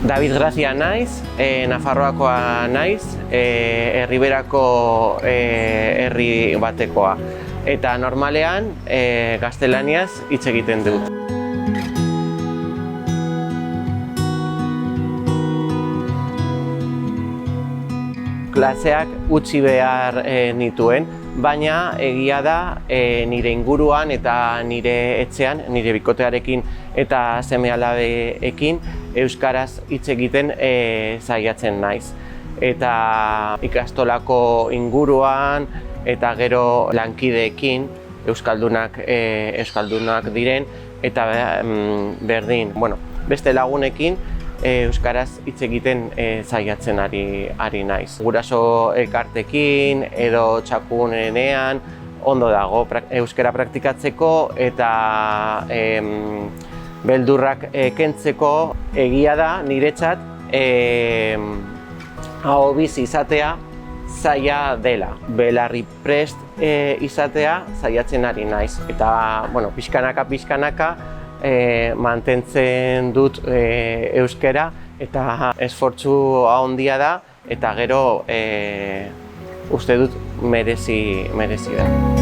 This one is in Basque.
David Grazia naiz, Nafarroakoa naiz, Erriberako herri batekoa. Eta normalean gaztelaniaz hitz egiten dut. Klaseak utzi behar nituen, baina egia da nire inguruan eta nire etxean, nire bikotearekin eta seme-alabeekin euskaraz hitz egiten saiatzen naiz. Eta ikastolako inguruan eta gero lankideekin euskaldunak diren eta berdin, beste lagunekin euskaraz hitz egiten saiatzen ari naiz. Guraso elkartekin edo txakunenean ondo dago euskara praktikatzeko eta beldurrak kentzeko. Egia da niretzat aho bizi izatea zaila dela. Belarri prest izatea saiatzen ari naiz. Eta pixkanaka mantentzen dut euskara eta esfortzu handia da eta gero uste dut merezi da.